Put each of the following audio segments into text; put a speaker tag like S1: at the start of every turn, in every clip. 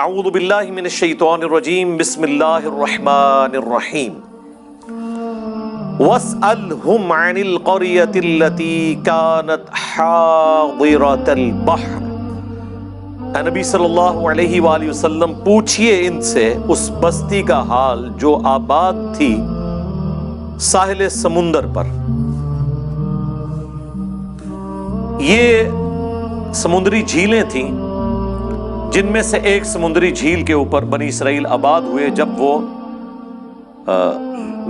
S1: اعوذ باللہ من الشیطان الرجیم بسم اللہ الرحمن الرحیم واسألهم عن القرية التي كانت حاضرة البحر، اے نبی صلی اللہ علیہ وآلہ وسلم پوچھئے ان سے اس بستی کا حال جو آباد تھی ساحل سمندر پر۔ یہ سمندری جھیلیں تھیں جن میں سے ایک سمندری جھیل کے اوپر بنی اسرائیل آباد ہوئے جب وہ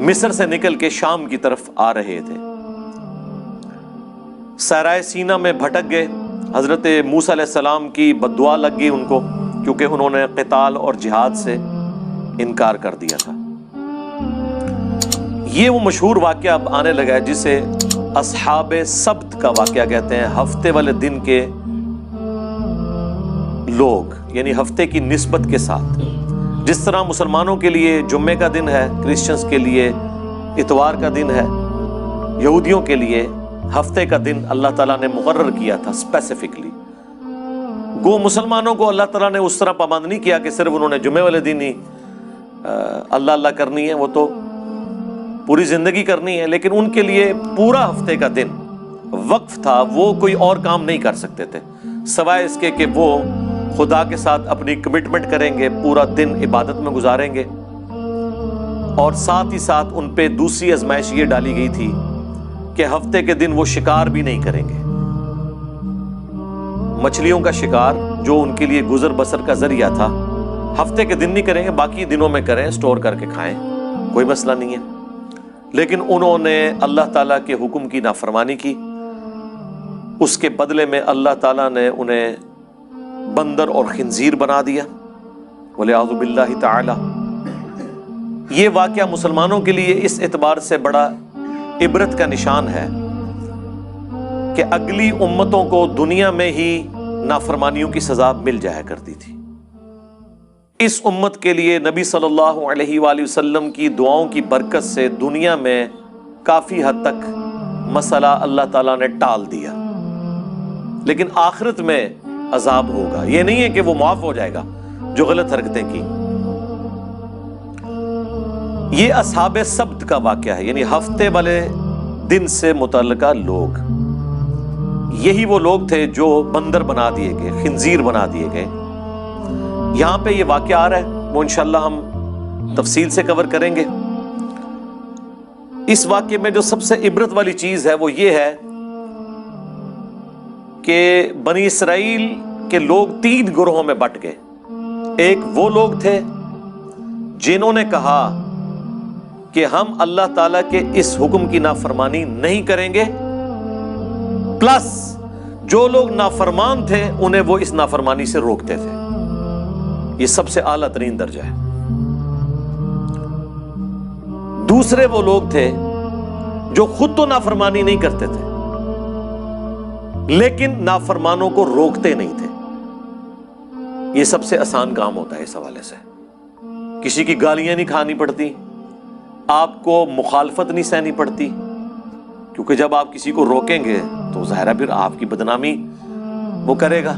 S1: مصر سے نکل کے شام کی طرف آ رہے تھے۔ صحرائے سینا میں بھٹک گئے، حضرت موسیٰ علیہ السلام کی بد دعا لگ گئی ان کو، کیونکہ انہوں نے قتال اور جہاد سے انکار کر دیا تھا۔ یہ وہ مشہور واقعہ اب آنے لگا ہے جسے اصحاب سبت کا واقعہ کہتے ہیں، ہفتے والے دن کے لوگ، یعنی ہفتے کی نسبت کے ساتھ۔ جس طرح مسلمانوں کے لیے جمعے کا دن ہے، کرسچنز کے لیے اتوار کا دن ہے، یہودیوں کے لیے ہفتے کا دن اللہ تعالیٰ نے مقرر کیا تھا اسپیسیفکلی۔ گو مسلمانوں کو اللہ تعالیٰ نے اس طرح پابند نہیں کیا کہ صرف انہوں نے جمعے والے دن ہی اللہ اللہ کرنی ہے، وہ تو پوری زندگی کرنی ہے، لیکن ان کے لیے پورا ہفتے کا دن وقف تھا، وہ کوئی اور کام نہیں کر سکتے تھے سوائے اس کے کہ وہ خدا کے ساتھ اپنی کمٹمنٹ کریں گے، پورا دن عبادت میں گزاریں گے، اور ساتھ ہی ساتھ ان پہ دوسری آزمائش یہ ڈالی گئی تھی کہ ہفتے کے دن وہ شکار بھی نہیں کریں گے۔ مچھلیوں کا شکار جو ان کے لیے گزر بسر کا ذریعہ تھا، ہفتے کے دن نہیں کریں گے، باقی دنوں میں کریں، سٹور کر کے کھائیں، کوئی مسئلہ نہیں ہے۔ لیکن انہوں نے اللہ تعالیٰ کے حکم کی نافرمانی کی، اس کے بدلے میں اللہ تعالیٰ نے انہیں بندر اور خنزیر بنا دیا، وَلِعَوْذُ بِاللَّهِ تَعَالَى۔ یہ واقعہ مسلمانوں کے لیے اس اعتبار سے بڑا عبرت کا نشان ہے کہ اگلی امتوں کو دنیا میں ہی نافرمانیوں کی سزا مل جایا کرتی تھی۔ اس امت کے لیے نبی صلی اللہ علیہ وآلہ وسلم کی دعاؤں کی برکت سے دنیا میں کافی حد تک مسئلہ اللہ تعالیٰ نے ٹال دیا، لیکن آخرت میں عذاب ہوگا۔ یہ نہیں ہے کہ وہ معاف ہو جائے گا جو غلط حرکتیں کی۔ یہ اصحاب سبت کا واقعہ ہے، یعنی ہفتے والے دن سے متعلقہ لوگ، یہی وہ لوگ تھے جو بندر بنا دیے گئے، خنزیر بنا دیے گئے۔ یہاں پہ یہ واقعہ آ رہا ہے، وہ انشاءاللہ ہم تفصیل سے کور کریں گے۔ اس واقعے میں جو سب سے عبرت والی چیز ہے وہ یہ ہے کہ بنی اسرائیل کے لوگ تین گروہوں میں بٹ گئے۔ ایک وہ لوگ تھے جنہوں نے کہا کہ ہم اللہ تعالیٰ کے اس حکم کی نافرمانی نہیں کریں گے، پلس جو لوگ نافرمان تھے انہیں وہ اس نافرمانی سے روکتے تھے۔ یہ سب سے اعلیٰ ترین درجہ ہے۔ دوسرے وہ لوگ تھے جو خود تو نافرمانی نہیں کرتے تھے لیکن نافرمانوں کو روکتے نہیں تھے۔ یہ سب سے آسان کام ہوتا ہے اس حوالے سے، کسی کی گالیاں نہیں کھانی پڑتی، آپ کو مخالفت نہیں سہنی پڑتی، کیونکہ جب آپ کسی کو روکیں گے تو ظاہر ہے پھر آپ کی بدنامی وہ کرے گا،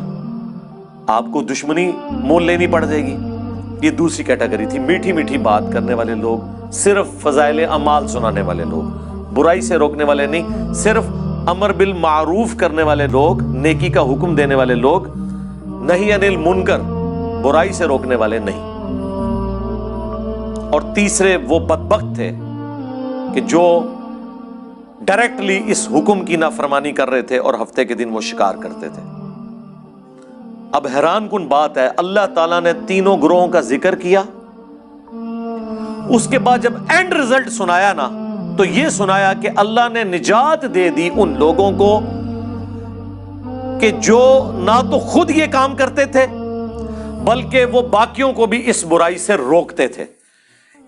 S1: آپ کو دشمنی مول لینی پڑ جائے گی۔ یہ دوسری کیٹیگری تھی، میٹھی میٹھی بات کرنے والے لوگ، صرف فضائل اعمال سنانے والے لوگ، برائی سے روکنے والے نہیں، صرف امر بالمعروف کرنے والے لوگ، نیکی کا حکم دینے والے لوگ، نہی عن المنکر، برائی سے روکنے والے نہیں۔ اور تیسرے وہ بدبخت تھے کہ جو ڈائریکٹلی اس حکم کی نافرمانی کر رہے تھے اور ہفتے کے دن وہ شکار کرتے تھے۔ اب حیران کن بات ہے، اللہ تعالیٰ نے تینوں گروہوں کا ذکر کیا، اس کے بعد جب اینڈ رزلٹ سنایا نا تو یہ سنایا کہ اللہ نے نجات دے دی ان لوگوں کو کہ جو نہ تو خود یہ کام کرتے تھے بلکہ وہ باقیوں کو بھی اس برائی سے روکتے تھے۔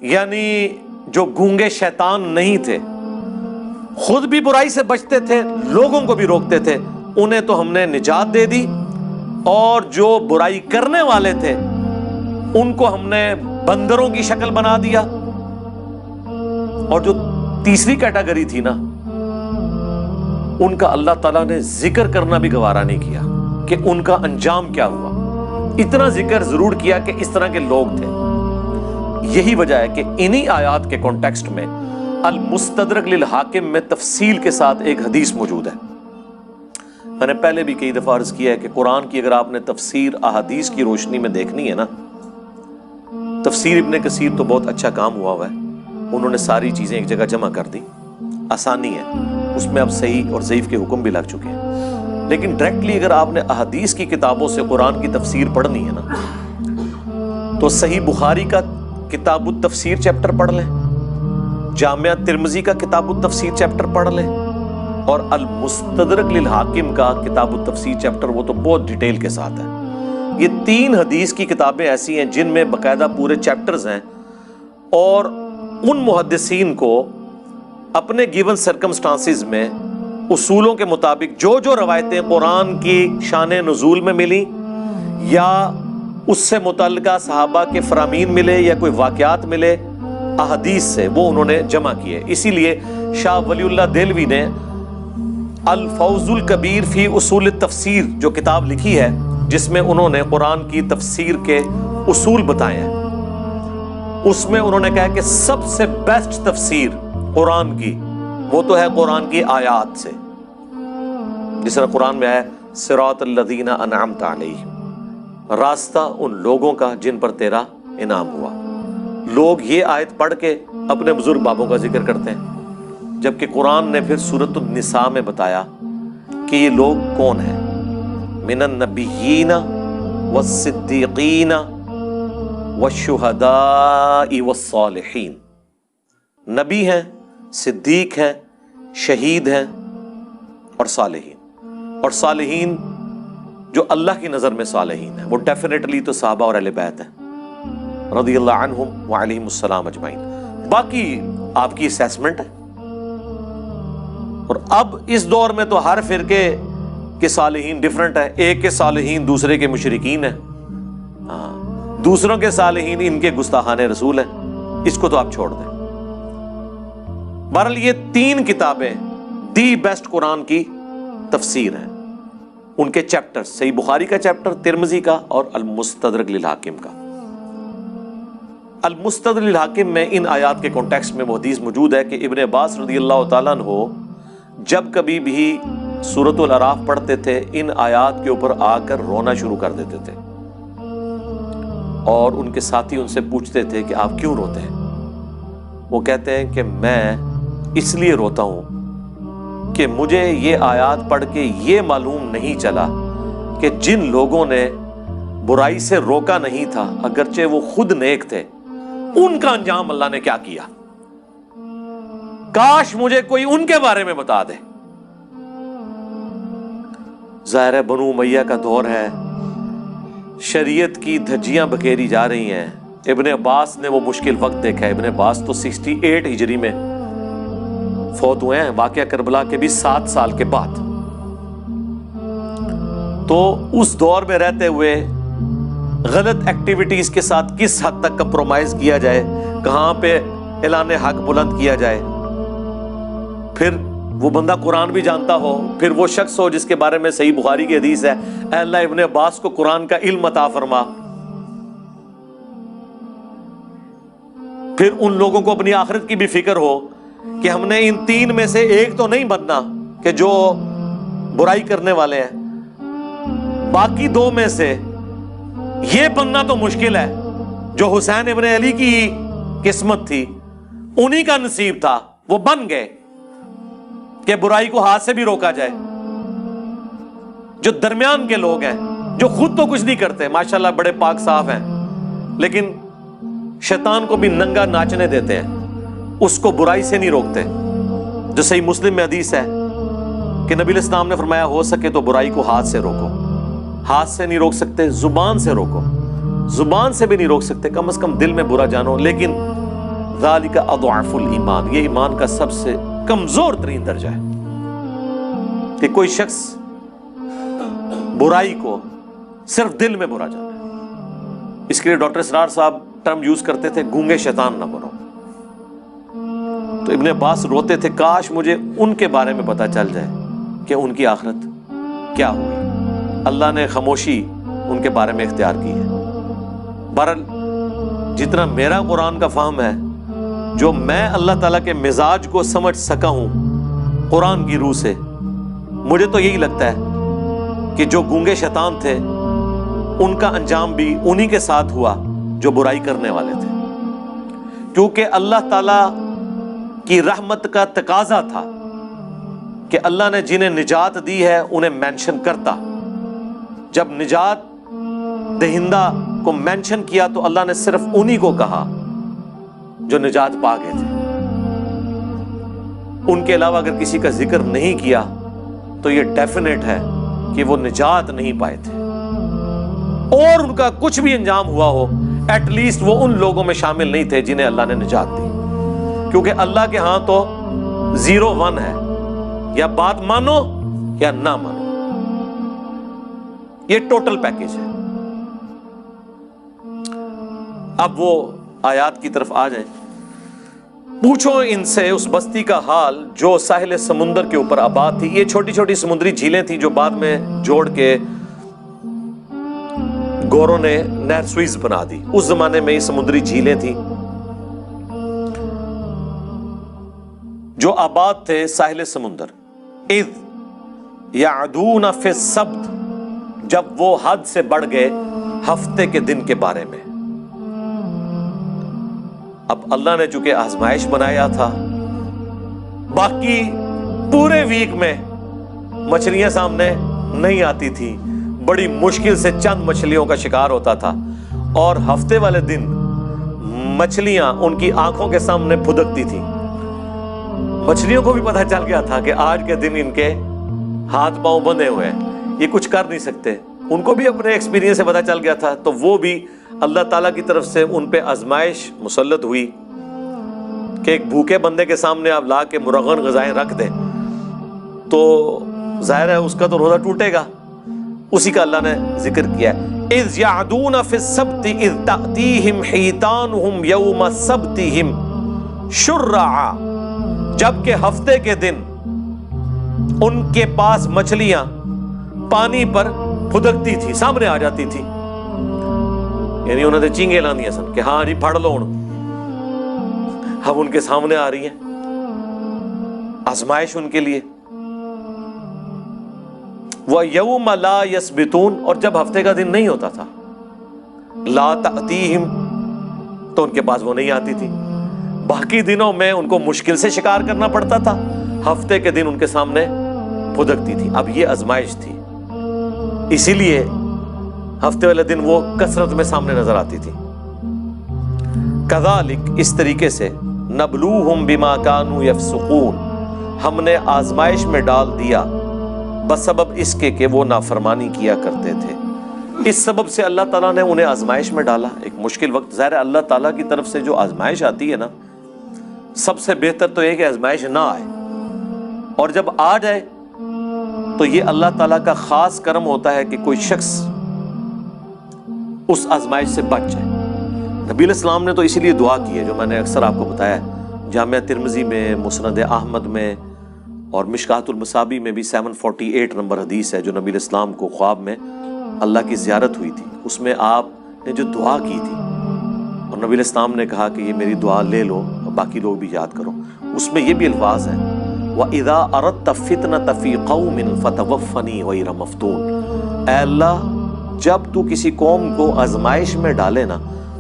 S1: یعنی جو گونگے شیطان نہیں تھے، خود بھی برائی سے بچتے تھے، لوگوں کو بھی روکتے تھے، انہیں تو ہم نے نجات دے دی، اور جو برائی کرنے والے تھے ان کو ہم نے بندروں کی شکل بنا دیا۔ اور جو تیسری کیٹیگری تھی نا، ان کا اللہ تعالیٰ نے ذکر کرنا بھی گوارا نہیں کیا کہ ان کا انجام کیا ہوا۔ اتنا ذکر ضرور کیا کہ اس طرح کے لوگ تھے. یہی وجہ ہے کہ انہی آیات کے کانٹیکسٹ میں المستدرک للحاکم میں تفصیل کے ساتھ ایک حدیث موجود ہے. میں نے پہلے بھی کئی دفعہ عرض کیا ہے کہ قرآن کی اگر آپ نے تفسیر احادیث کی روشنی میں دیکھنی ہے نا، تفسیر ابن کثیر تو بہت اچھا کام ہوا ہے. انہوں نے ساری چیزیں ایک جگہ جمع کر دی، آسانی ہے اس میں. اب صحیح اور ضعیف کے حکم بھی لگ چکے ہیں. لیکن ڈائریکٹلی اگر آپ نے احادیث کی کتابوں سے قرآن کی تفسیر پڑھنی ہے نا، تو صحیح بخاری کا کتاب التفسیر چیپٹر پڑھ لیں، جامعہ ترمذی کا کتاب التفسیر چیپٹر پڑھ لیں، اور المستدرک للحاکم کا کتاب التفسیر چیپٹر، وہ تو بہت ڈیٹیل کے ساتھ ہے. یہ 3 حدیث کی کتابیں ایسی ہیں جن میں باقاعدہ پورے چیپٹرز ہیں، اور ان محدثین کو اپنے گیون سرکمسٹانسز میں اصولوں کے مطابق جو جو روایتیں قرآن کی شان نزول میں ملی یا اس سے متعلقہ صحابہ کے فرامین ملے یا کوئی واقعات ملے احادیث سے، وہ انہوں نے جمع کیے. اسی لیے شاہ ولی اللہ دہلوی نے الفوز الکبیر فی اصول التفسیر جو کتاب لکھی ہے، جس میں انہوں نے قرآن کی تفسیر کے اصول بتائے ہیں، اس میں انہوں نے کہا کہ سب سے بیسٹ تفسیر قرآن کی وہ تو ہے قرآن کی آیات سے. جس طرح قرآن میں ہے صراط الذین انعمت علیہم، راستہ ان لوگوں کا جن پر تیرا انعام ہوا. لوگ یہ آیت پڑھ کے اپنے بزرگ بابوں کا ذکر کرتے ہیں، جبکہ قرآن نے پھر سورۃ النساء میں بتایا کہ یہ لوگ کون ہیں. من النبیین والصدیقین والشہداء والصالحین، نبی ہیں، صدیق ہیں، شہید ہیں اور صالحین. اور صالحین جو اللہ کی نظر میں صالحین ہیں وہ ڈیفینیٹلی تو صحابہ اور اہل بیت ہیں رضی اللہ عنہم وعلیہم السلام اجمعین. باقی آپ کی اسیسمنٹ ہے. اور اب اس دور میں تو ہر فرقے کے صالحین ڈیفرنٹ ہیں. ایک کے صالحین دوسرے کے مشرکین ہیں، دوسروں کے صالحین ان کے گستاخان رسول ہیں. اس کو تو آپ چھوڑ دیں. بہرحال یہ 3 کتابیں دی بیسٹ قرآن کی تفسیر ہیں. ان کے چیپٹر صحیح بخاری کا چیپٹر، ترمذی کا اور المستدرک للحاکم کا. المستدرک للحاکم میں ان آیات کے کانٹیکسٹ میں وہ حدیث موجود ہے کہ ابن عباس رضی اللہ تعالیٰ عنہ جب کبھی بھی سورۃ الاعراف پڑھتے تھے ان آیات کے اوپر آ کر رونا شروع کر دیتے تھے، اور ان کے ساتھی ان سے پوچھتے تھے کہ آپ کیوں روتے ہیں؟ وہ کہتے ہیں کہ میں اس لیے روتا ہوں کہ مجھے یہ آیات پڑھ کے یہ معلوم نہیں چلا کہ جن لوگوں نے برائی سے روکا نہیں تھا اگرچہ وہ خود نیک تھے، ان کا انجام اللہ نے کیا کیا. کاش مجھے کوئی ان کے بارے میں بتا دے. ظاہر ہے بنو امیہ کا دور ہے، شریعت کی دھجیاں بکھیری جا رہی ہیں. ابن عباس نے وہ مشکل وقت دیکھا ہے. ابن عباس تو 68 ہجری میں فوت ہوئے ہیں، واقعہ کربلا کے بھی 7 سال کے بعد. تو اس دور میں رہتے ہوئے غلط ایکٹیویٹیز کے ساتھ کس حد تک کمپرومائز کیا جائے، کہاں پہ اعلان حق بلند کیا جائے. پھر وہ بندہ قرآن بھی جانتا ہو، پھر وہ شخص ہو جس کے بارے میں صحیح بخاری کی حدیث ہے اے اللہ ابن عباس کو قرآن کا علم عطا فرما. پھر ان لوگوں کو اپنی آخرت کی بھی فکر ہو کہ ہم نے ان 3 میں سے ایک تو نہیں بننا کہ جو برائی کرنے والے ہیں، باقی 2 میں سے یہ بننا تو مشکل ہے. جو حسین ابن علی کی قسمت تھی، انہی کا نصیب تھا، وہ بن گئے کہ برائی کو ہاتھ سے بھی روکا جائے. جو درمیان کے لوگ ہیں، جو خود تو کچھ نہیں کرتے، ماشاءاللہ بڑے پاک صاف ہیں، لیکن شیطان کو بھی ننگا ناچنے دیتے ہیں، اس کو برائی سے نہیں روکتے. جو صحیح مسلم میں حدیث ہے کہ نبی علیہ السلام نے فرمایا ہو سکے تو برائی کو ہاتھ سے روکو. ہاتھ سے نہیں روک سکتے، زبان سے روکو. زبان سے بھی نہیں روک سکتے، کم از کم دل میں برا جانو. لیکن ذالک اضعف الایمان، یہ ایمان کا سب سے کمزور ترین درجہ ہے کہ کوئی شخص برائی کو صرف دل میں برا جانا. اس کے لیے ڈاکٹر اسرار صاحب ٹرم یوز کرتے تھے گونگے شیطان نہ بنو. تو ابن عباس روتے تھے کاش مجھے ان کے بارے میں پتا چل جائے کہ ان کی آخرت کیا ہوئی. اللہ نے خاموشی ان کے بارے میں اختیار کی ہے۔ بہرحال جتنا میرا قرآن کا فہم ہے، جو میں اللہ تعالیٰ کے مزاج کو سمجھ سکا ہوں قرآن کی روح سے، مجھے تو یہی لگتا ہے کہ جو گونگے شیطان تھے ان کا انجام بھی انہی کے ساتھ ہوا جو برائی کرنے والے تھے، کیونکہ اللہ تعالیٰ کی رحمت کا تقاضا تھا کہ اللہ نے جنہیں نجات دی ہے انہیں مینشن کرتا۔ جب نجات دہندہ کو مینشن کیا تو اللہ نے صرف انہی کو کہا جو نجات پا گئے تھے، ان کے علاوہ اگر کسی کا ذکر نہیں کیا تو یہ ڈیفینیٹ ہے کہ وہ نجات نہیں پائے تھے، اور ان کا کچھ بھی انجام ہوا ہو ایٹ لیسٹ وہ ان لوگوں میں شامل نہیں تھے جنہیں اللہ نے نجات دی، کیونکہ اللہ کے ہاں تو 0-1 ہے، یا بات مانو یا نہ مانو، یہ ٹوٹل پیکیج ہے۔ اب وہ آیات کی طرف آ جائیں۔ پوچھو ان سے اس بستی کا حال جو ساحل سمندر کے اوپر آباد تھی۔ یہ چھوٹی چھوٹی سمندری جھیلیں تھیں جو بعد میں جوڑ کے گوروں نے نہر سوئز بنا دی۔ اس زمانے میں یہ سمندری جھیلیں تھیں جو آباد تھے ساحل سمندر۔ اذ یعدون فی السبت، جب وہ حد سے بڑھ گئے ہفتے کے دن کے بارے میں۔ اب اللہ نے چونکہ آزمائش بنایا تھا، باقی پورے ویک میں مچھلیاں سامنے نہیں آتی تھی، بڑی مشکل سے چند مچھلیوں کا شکار ہوتا تھا، اور ہفتے والے دن مچھلیاں ان کی آنکھوں کے سامنے پھدکتی تھی۔ مچھلیوں کو بھی پتہ چل گیا تھا کہ آج کے دن ان کے ہاتھ پاؤں بندھے ہوئے ہیں، یہ کچھ کر نہیں سکتے، ان کو بھی اپنے ایکسپیرینس سے پتہ چل گیا تھا، تو وہ بھی اللہ تعالیٰ کی طرف سے ان پہ آزمائش مسلط ہوئی کہ ایک بھوکے بندے کے سامنے آپ لا کے مرغن غذائیں رکھ دیں تو ظاہر ہے اس کا تو روزہ ٹوٹے گا۔ اسی کا اللہ نے ذکر کیا ہے، اذ یعدون فی السبت اذ تأتیہم حیتانہم یوم سبتہم شرعا، جبکہ ہفتے کے دن ان کے پاس مچھلیاں پانی پر پھدکتی تھی، سامنے آ جاتی تھی، یعنی انہوں نے چینگے لاندیاں سن کہ ہاں جی پھڑ لو، اب ان کے سامنے آ رہی ہیں آزمائش ان کے لیے۔ وَيَوْمَ لَا يَسْبِتُونَ، اور جب ہفتے کا دن نہیں ہوتا تھا، لا تأتیہم، تو ان کے پاس وہ نہیں آتی تھی۔ باقی دنوں میں ان کو مشکل سے شکار کرنا پڑتا تھا، ہفتے کے دن ان کے سامنے پھدکتی تھی۔ اب یہ آزمائش تھی، اسی لیے ہفتے والے دن وہ کثرت میں سامنے نظر آتی تھی۔ کذالک، اس طریقے سے، نبلوہم بما کانوا یفسقون، ہم نے آزمائش میں ڈال دیا بسبب اس کے کہ وہ نافرمانی کیا کرتے تھے۔ اس سبب سے اللہ تعالیٰ نے انہیں آزمائش میں ڈالا، ایک مشکل وقت۔ ظاہر ہے اللہ تعالیٰ کی طرف سے جو آزمائش آتی ہے نا، سب سے بہتر تو یہ کہ آزمائش نہ آئے، اور جب آ جائے تو یہ اللہ تعالیٰ کا خاص کرم ہوتا ہے کہ کوئی شخص اس آزمائش سے بچ جائے۔ نبی علیہ السلام نے تو اسی لیے دعا کی ہے، جو میں نے اکثر آپ کو بتایا ہے، جامعہ ترمذی میں، مسند احمد میں، اور مشکات المصابیح میں بھی 748 نمبر حدیث ہے، جو نبی علیہ السلام کو خواب میں اللہ کی زیارت ہوئی تھی، اس میں آپ نے جو دعا کی تھی، اور نبی علیہ السلام نے کہا کہ یہ میری دعا لے لو اور باقی لوگ بھی یاد کرو، اس میں یہ بھی الفاظ ہیں، وَإِذَا أَرَدْتَ فِتْنَةَ فِي قَوْمٍ فَتَوَفَّنِي غَيْرَ مَفْتُونٍ، اے اللہ جب تو کسی قوم کو آزمائش میں ڈالے نا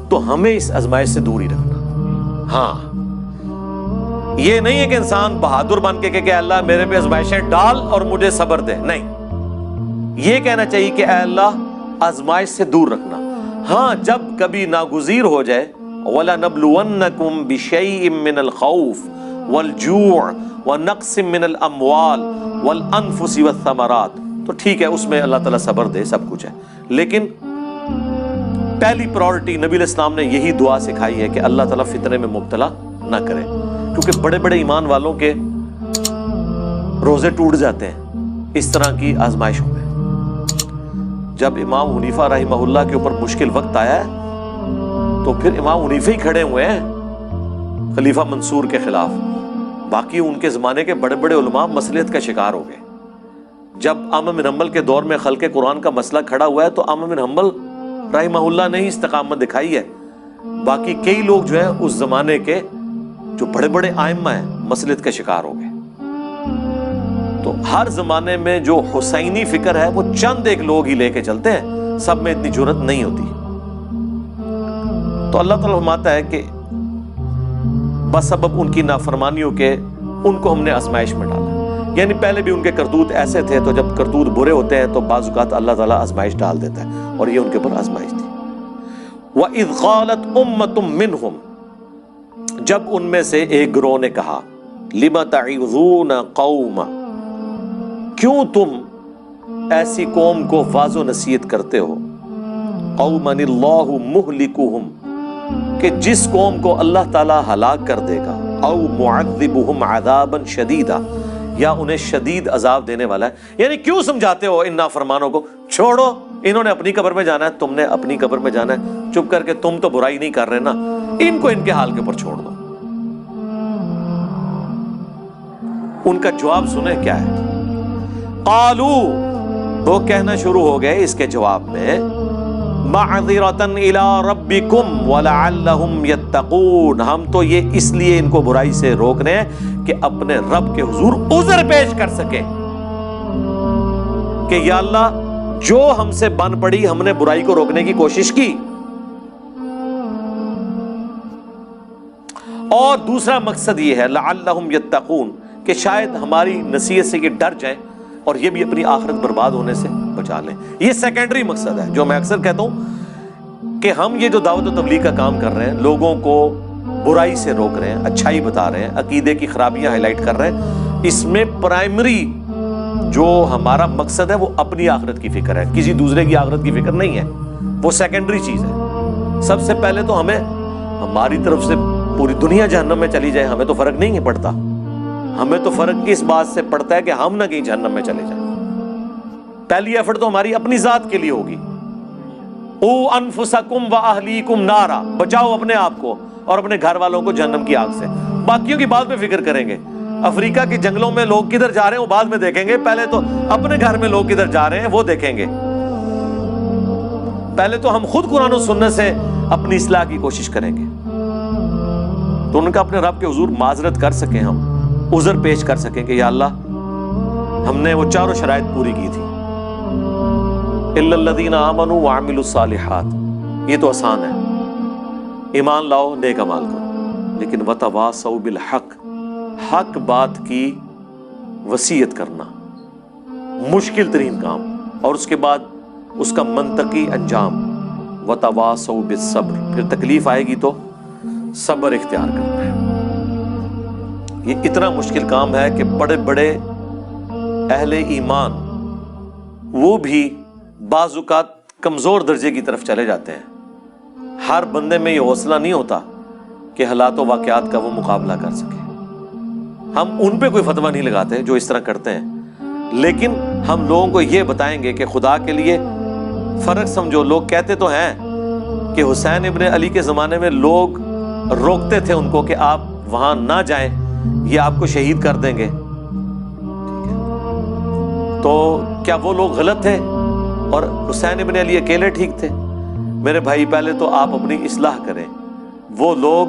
S1: تو ہمیں اس آزمائش سے دور ہی رکھنا۔ ہاں، یہ نہیں ہے کہ انسان بہادر بن کے کہ اللہ میرے پہ آزمائشیں ڈال اور مجھے صبر دے، نہیں، یہ کہنا چاہیے کہ اے اللہ آزمائش سے دور رکھنا۔ ہاں، جب کبھی ناگزیر ہو جائے، وَلَنَبْلُوَنَّكُمْ بِشَيْءٍ مِّنَ الْخَوْفِ وَالْجُوعِ وَنَقْصٍ مِّنَ الْأَمْوَالِ وَالْأَنفُسِ وَالثَّمَرَاتِ، تو ٹھیک ہے، اس میں اللہ تعالیٰ صبر دے، سب کچھ ہے، لیکن پہلی پرائورٹی نبی علیہ السلام نے یہی دعا سکھائی ہے کہ اللہ تعالیٰ فتنے میں مبتلا نہ کرے، کیونکہ بڑے بڑے ایمان والوں کے روزے ٹوٹ جاتے ہیں اس طرح کی آزمائشوں میں۔ جب امام حنیفہ رحمہ اللہ کے اوپر مشکل وقت آیا ہے تو پھر امام حنیفہ ہی کھڑے ہوئے ہیں خلیفہ منصور کے خلاف، باقی ان کے زمانے کے بڑے بڑے علماء مصلیحت کا شکار ہو گئے۔ جب احمد بن حنبل کے دور میں خلق قرآن کا مسئلہ کھڑا ہوا ہے تو احمد بن حنبل رحمہ اللہ نے ہی استقامت دکھائی ہے، باقی کئی لوگ جو ہیں اس زمانے کے جو بڑے بڑے ائمہ ہیں مسلط کے شکار ہو گئے۔ تو ہر زمانے میں جو حسینی فکر ہے وہ چند ایک لوگ ہی لے کے چلتے ہیں، سب میں اتنی جرأت نہیں ہوتی۔ تو اللہ تعالیٰ فرماتا ہے کہ بسبب ان کی نافرمانیوں کے ان کو ہم نے آزمائش میں ڈالا، یعنی پہلے بھی ان کے کرتوت ایسے تھے، تو جب کرتوت برے ہوتے ہیں تو بعض اوقات اللہ تعالیٰ آزمائش ڈال دیتا ہے، اور یہ ان کے اوپر آزمائش تھی۔ وَإِذْ قَالَتْ أُمَّةٌ مِّنْهُمْ، جب ان میں سے ایک گروہ نے کہا، لِمَ تَعِظُونَ قَوْمًا، کیوں تم ایسی قوم کو واعظ و نصیحت کرتے ہو، قَوْمًا اللَّهُ مُهْلِكُهُمْ، کہ جس قوم کو اللہ تعالیٰ ہلاک کر دے گا، او معذبہم عذابا شدیدا، یا انہیں شدید عذاب دینے والا ہے۔ یعنی کیوں سمجھاتے ہو ان نافرمانوں کو، چھوڑو، انہوں نے اپنی قبر میں جانا ہے، تم نے اپنی قبر میں جانا ہے، چپ کر کے تم تو برائی نہیں کر رہے نا، ان کو ان کے حال کے اوپر چھوڑ دو۔ ان کا جواب سنیں کیا ہے، قالو، وہ کہنا شروع ہو گئے اس کے جواب میں، معذرتاً الی ربکم ولعلہم یتقون، ہم تو یہ اس لیے ان کو برائی سے روک رہے ہیں کہ اپنے رب کے حضور عذر پیش کر سکے کہ یا اللہ جو ہم سے بن پڑی، ہم نے برائی کو روکنے کی کوشش کی۔ اور دوسرا مقصد یہ ہے لعلہم یتقون، کہ شاید ہماری نصیحت سے یہ ڈر جائیں اور یہ بھی اپنی آخرت برباد ہونے سے بچا لیں۔ یہ سیکنڈری مقصد ہے جو میں اکثر کہتا ہوں کہ ہم یہ جو دعوت و تبلیغ کا کام کر رہے ہیں، لوگوں کو برائی سے روک رہے ہیں، اچھائی بتا رہے ہیں، عقیدے کی خرابیاں ہائی لائٹ کر رہے ہیں، اس میں پرائمری جو ہمارا مقصد ہے وہ اپنی آخرت کی فکر ہے، کسی دوسرے کی آخرت کی فکر نہیں ہے، وہ سیکنڈری چیز ہے۔ سب سے پہلے تو ہمیں ہماری طرف سے پوری دنیا جہنم میں چلی جائے ہمیں تو فرق نہیں پڑتا، ہمیں تو فرق اس بات سے پڑتا ہے کہ ہم نہ کہیں جہنم میں چلے جائیں۔ پہلی ایفرٹ تو ہماری اپنی ذات کے لیے ہوگی، او انفسکم و اہلیکم نارا، بچاؤ اپنے آپ کو اور اپنے گھر والوں کو جہنم کی آگ سے، باقیوں کی بعد میں فکر کریں گے۔ افریقہ کے جنگلوں میں لوگ کدھر جا رہے ہیں وہ بعد میں دیکھیں گے، پہلے تو اپنے گھر میں لوگ کدھر جا رہے ہیں وہ دیکھیں گے۔ پہلے تو ہم خود قرآن و سنت سے اپنی اصلاح کی کوشش کریں گے، تو ان کا اپنے رب کے حضور معذرت کر سکیں، ہم عذر پیش کر سکیں کہ یا اللہ ہم نے وہ چاروں شرائط پوری کی تھی، الا الذین آمنوا وعملوا الصالحات، یہ تو آسان ہے، ایمان لاؤ نیک اعمال کرو، لیکن وتواصوا بالحق، حق بات کی وصیت کرنا مشکل ترین کام، اور اس کے بعد اس کا منطقی انجام، وتواصوا بالصبر، پھر تکلیف آئے گی تو صبر اختیار کرنا ہے۔ یہ اتنا مشکل کام ہے کہ بڑے بڑے اہل ایمان وہ بھی بعض اوقات کمزور درجے کی طرف چلے جاتے ہیں۔ ہر بندے میں یہ حوصلہ نہیں ہوتا کہ حالات و واقعات کا وہ مقابلہ کر سکے۔ ہم ان پہ کوئی فتویٰ نہیں لگاتے جو اس طرح کرتے ہیں، لیکن ہم لوگوں کو یہ بتائیں گے کہ خدا کے لیے فرق سمجھو۔ لوگ کہتے تو ہیں کہ حسین ابن علی کے زمانے میں لوگ روکتے تھے ان کو کہ آپ وہاں نہ جائیں، یہ آپ کو شہید کر دیں گے، تو کیا وہ لوگ غلط تھے اور حسین ابن علی اکیلے ٹھیک تھے؟ میرے بھائی پہلے تو آپ اپنی اصلاح کریں۔ وہ لوگ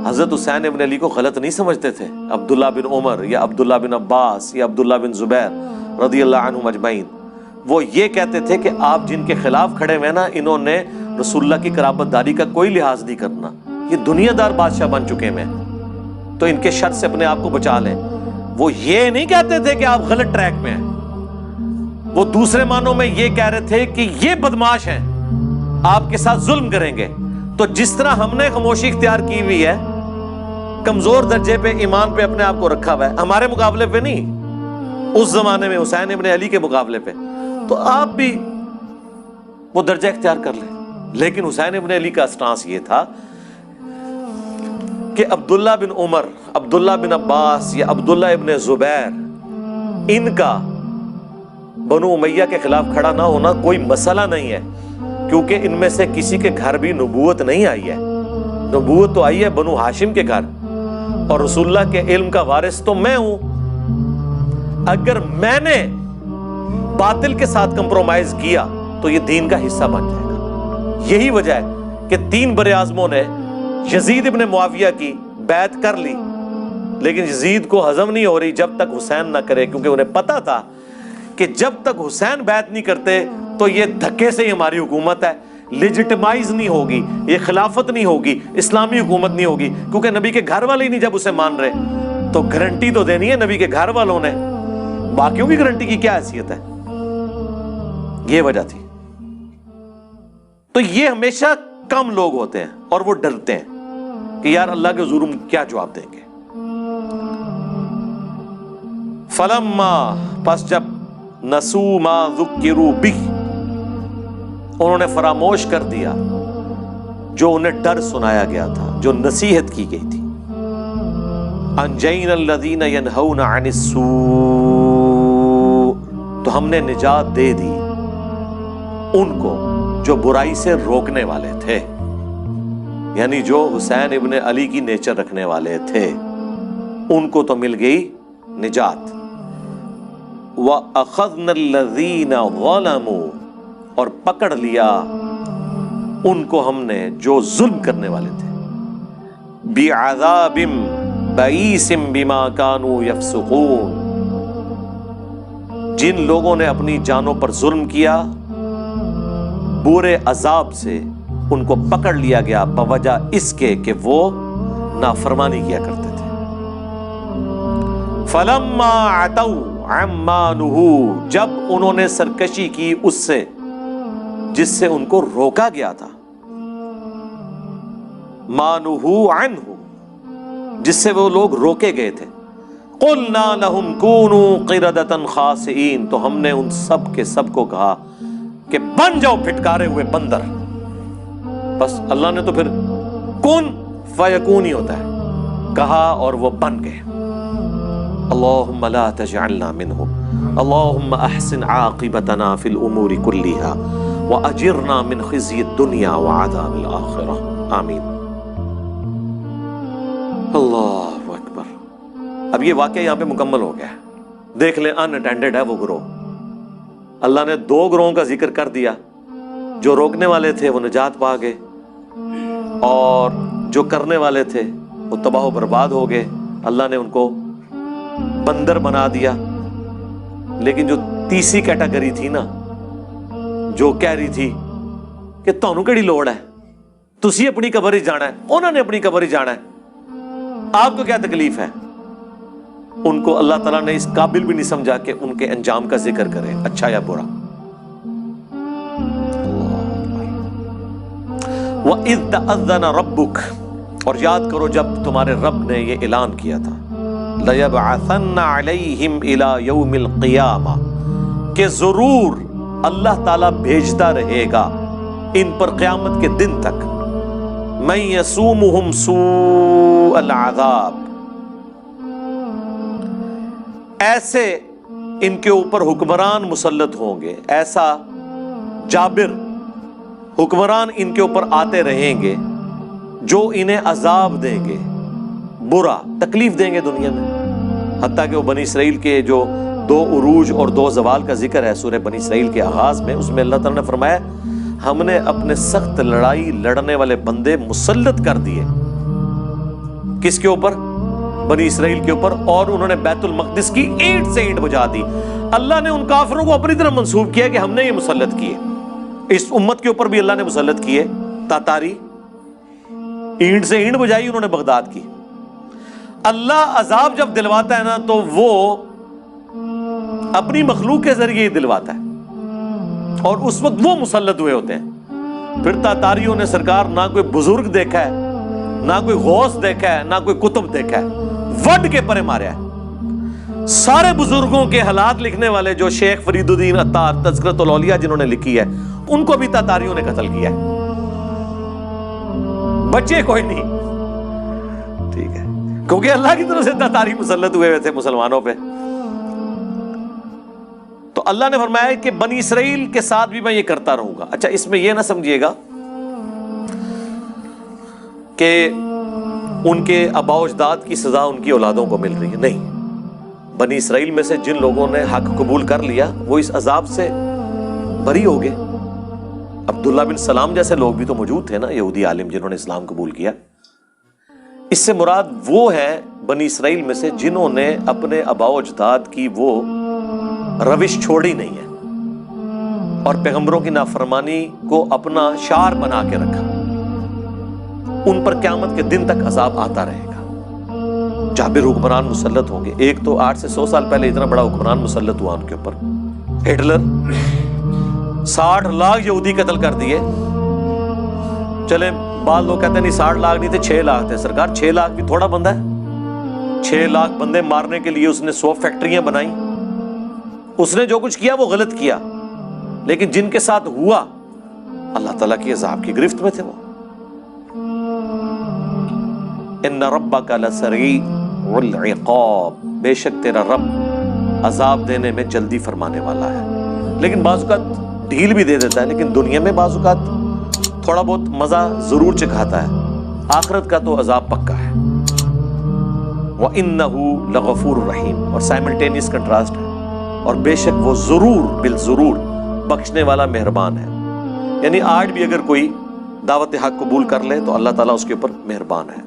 S1: حضرت حسین ابن علی کو غلط نہیں سمجھتے تھے، عبداللہ بن عمر یا عبداللہ بن عباس یا عبداللہ بن زبیر رضی اللہ عنہم اجمعین، وہ یہ کہتے تھے کہ آپ جن کے خلاف کھڑے ہوئے نا، انہوں نے رسول اللہ کی قرابت داری کا کوئی لحاظ نہیں کرنا، یہ دنیا دار بادشاہ بن چکے ہیں، تو ان کے شر سے اپنے آپ کو بچا لیں۔ وہ یہ نہیں کہتے تھے کہ آپ غلط ٹریک میں ہیں، وہ دوسرے معنوں میں یہ کہہ رہے تھے کہ یہ بدماش ہیں، آپ کے ساتھ ظلم کریں گے۔ تو جس طرح ہم نے خاموشی اختیار کی ہوئی ہے، کمزور درجے پہ ایمان پہ اپنے آپ کو رکھا ہوا ہے، ہمارے مقابلے پہ نہیں، اس زمانے میں حسین ابن علی کے مقابلے پہ، تو آپ بھی وہ درجہ اختیار کر لیں۔ لیکن حسین ابن علی کا اسٹانس یہ تھا کہ عبداللہ بن عمر، عبداللہ بن عباس یا عبداللہ ابن زبیر، ان کا بنو امیہ کے خلاف کھڑا نہ ہونا کوئی مسئلہ نہیں ہے، کیونکہ ان میں سے کسی کے گھر بھی نبوت نہیں آئی ہے۔ نبوت تو آئی ہے بنو ہاشم کے گھر، اور رسول اللہ کے علم کا وارث تو میں ہوں۔ اگر میں نے باطل کے ساتھ کمپرومائز کیا تو یہ دین کا حصہ بن جائے گا. یہی وجہ ہے کہ 3 بر اعظموں نے یزید ابن معاویہ کی بیعت کر لی، لیکن یزید کو ہضم نہیں ہو رہی جب تک حسین نہ کرے، کیونکہ انہیں پتا تھا کہ جب تک حسین بیعت نہیں کرتے تو یہ دھکے سے ہی ہماری حکومت ہے، لیجٹمائز نہیں ہوگی، یہ خلافت نہیں ہوگی، اسلامی حکومت نہیں ہوگی، کیونکہ نبی کے گھر والے ہی نہیں جب اسے مان رہے تو گارنٹی تو دینی ہے نبی کے گھر والوں نے، باقیوں کی گارنٹی کی کیا حیثیت ہے؟ یہ وجہ تھی. تو یہ ہمیشہ کم لوگ ہوتے ہیں اور وہ ڈرتے ہیں کہ یار اللہ کے حضور ہم کیا جواب دیں گے. فلما، پس جب نسو ما ذکروا بہ، انہوں نے فراموش کر دیا جو انہیں ڈر سنایا گیا تھا، جو نصیحت کی گئی تھی. انجینا الذین ینہون عن السوء، تو ہم نے نجات دے دی ان کو جو برائی سے روکنے والے تھے، یعنی جو حسین ابن علی کی نیچر رکھنے والے تھے ان کو تو مل گئی نجات. وَأَخَذْنَا الَّذِينَ ظَلَمُوا، اور پکڑ لیا ان کو ہم نے جو ظلم کرنے والے تھے، بِعَذَابٍ بَئِيسٍ بِمَا كَانُوا يَفْسُقُونَ، جن لوگوں نے اپنی جانوں پر ظلم کیا برے عذاب سے ان کو پکڑ لیا گیا بوجہ اس کے کہ وہ نافرمانی کیا کرتے تھے. فَلَمَّا عَتَوْا عَمَّا نُهُوا، جب انہوں نے سرکشی کی اس سے جس سے ان کو روکا گیا تھا، مَا نُهُوا عَنْهُ، جس سے وہ لوگ روکے گئے تھے، قُلْنَا لَهُمْ كُونُوا قِرَدَةً خَاسِئِينَ، تو ہم نے ان سب کے سب کو کہا کہ بن جاؤ پھٹکارے ہوئے بندر. بس اللہ نے تو پھر کن فیکون ہی ہوتا ہے، کہا اور وہ بن گئے. اللہم لا تجعلنا منہم، اللہم احسن عاقبتنا فی الامور کلیہا واجرنا من خزی الدنیا وعذاب الاخرہ، آمین. اللہ اکبر. اب یہ واقعہ یہاں پہ مکمل ہو گیا ہے. دیکھ لیں ان اٹینڈڈ ہے وہ گروہ. اللہ نے 2 گروہوں کا ذکر کر دیا، جو روکنے والے تھے وہ نجات پا گئے اور جو کرنے والے تھے وہ تباہ و برباد ہو گئے، اللہ نے ان کو بندر بنا دیا. لیکن جو تیسری کیٹیگری تھی نا، جو کہہ رہی تھی کہ تانوں کیڑی لوڑ ہے، تسی اپنی قبر ہی جانا ہے، انہوں نے اپنی قبر ہی جانا ہے، آپ کو کیا تکلیف ہے، ان کو اللہ تعالیٰ نے اس قابل بھی نہیں سمجھا کہ ان کے انجام کا ذکر کرے، اچھا یا برا. وَإِذْ تَأَذَّنَ رَبُّكَ، اور یاد کرو جب تمہارے رب نے یہ اعلان کیا تھا، لَيَبْعَثَنَّ عَلَيْهِمْ إِلَى يَوْمِ الْقِيَامَةِ، کہ ضرور اللہ تعالیٰ بھیجتا رہے گا ان پر قیامت کے دن تک، مَن يَسُومُهُمْ سُوءَ الْعَذَابِ، ایسے ان کے اوپر حکمران مسلط ہوں گے، ایسا جابر حکمران ان کے اوپر آتے رہیں گے جو انہیں عذاب دیں گے، برا تکلیف دیں گے دنیا میں. حتیٰ کہ وہ بنی اسرائیل کے جو 2 عروج اور 2 زوال کا ذکر ہے سورہ بنی اسرائیل کے آغاز میں، اس میں اللہ تعالیٰ نے فرمایا ہم نے اپنے سخت لڑائی لڑنے والے بندے مسلط کر دیے. کس کے اوپر؟ بنی اسرائیل کے اوپر. اور انہوں نے بیت المقدس کی اینٹ سے اینٹ بجا دی. اللہ نے ان کافروں کو اپنی طرف منسوب کیا کہ ہم نے یہ مسلط کیے. اس امت کے اوپر بھی اللہ نے مسلط کیے. تاتاری اینٹ سے اینٹ بجائی انہوں نے بغداد کی. اللہ عذاب جب دلواتا ہے نا تو وہ اپنی مخلوق کے ذریعے ہی دلواتا ہے، اور اس وقت وہ مسلط ہوئے ہوتے ہیں. پھر تاتاریوں نے سرکار نہ کوئی بزرگ دیکھا ہے، نہ کوئی غوث دیکھا ہے، نہ کوئی کتب دیکھا ہے، وڈ کے پرے ماریا ہے. سارے بزرگوں کے حالات لکھنے والے جو شیخ فرید الدین عطار تذکرۃ الاولیاء جنہوں نے لکھی ہے، ان کو بھی تاتاریوں نے قتل کیا ہے. بچے کوئی نہیں، ٹھیک ہے، کیونکہ اللہ کی طرف سے تاتاری مسلط ہوئے تھے مسلمانوں پہ. تو اللہ نے فرمایا کہ بنی اسرائیل کے ساتھ بھی میں یہ کرتا رہوں گا. اچھا، اس میں یہ نہ سمجھیے گا کہ ان کے آباء و اجداد کی سزا ان کی اولادوں کو مل رہی ہے، نہیں. بنی اسرائیل میں سے جن لوگوں نے حق قبول کر لیا وہ اس عذاب سے بری ہو گئے. عبداللہ بن سلام جیسے لوگ بھی تو موجود تھے نا، یہودی عالم جنہوں نے اسلام قبول کیا. اس سے مراد وہ ہے بنی اسرائیل میں سے جنہوں نے اپنے آباء و اجداد کی وہ روش چھوڑی نہیں ہے اور پیغمبروں کی نافرمانی کو اپنا شعار بنا کے رکھا. ان پر قیامت کے دن تک عذاب آتا رہے گا. جابر حکمران مسلط ہوں گے. ایک تو 8 سے 100 سال پہلے اتنا بڑا حکمران مسلط ہوا ان کے اوپر، ہٹلر. 60 لاکھ یہودی قتل کر دیے. چلے بعض لوگ کہتے ہیں نہیں 60 لاکھ نہیں تھے 6 لاکھ تھے. سرکار 6 لاکھ بھی تھوڑا بندہ ہے. 6 لاکھ بندے مارنے کے لیے اس نے 100 فیکٹریاں بنائی. اس نے جو کچھ کیا وہ غلط کیا، لیکن جن کے ساتھ ہوا اللہ تعالیٰ کی عذاب کی گرفت میں تھے. وہ ان ربک لسریع العقاب، بے شک تیرا رب عذاب دینے میں جلدی فرمانے والا ہے. لیکن بعض اوقات ڈھیل بھی دے دیتا ہے، لیکن دنیا میں بعض اوقات تھوڑا بہت مزہ ضرور چکھاتا ہے. آخرت کا تو عذاب پکا ہے. وَإِنَّهُ لَغَفُورٌ رَحِيمٌ، اور سائملٹینیس کنٹراسٹ ہے. اور بے شک وہ ضرور بالضرور بخشنے والا مہربان ہے. یعنی آج بھی اگر کوئی دعوت حق قبول کر لے تو اللہ تعالیٰ اس کے اوپر مہربان ہے.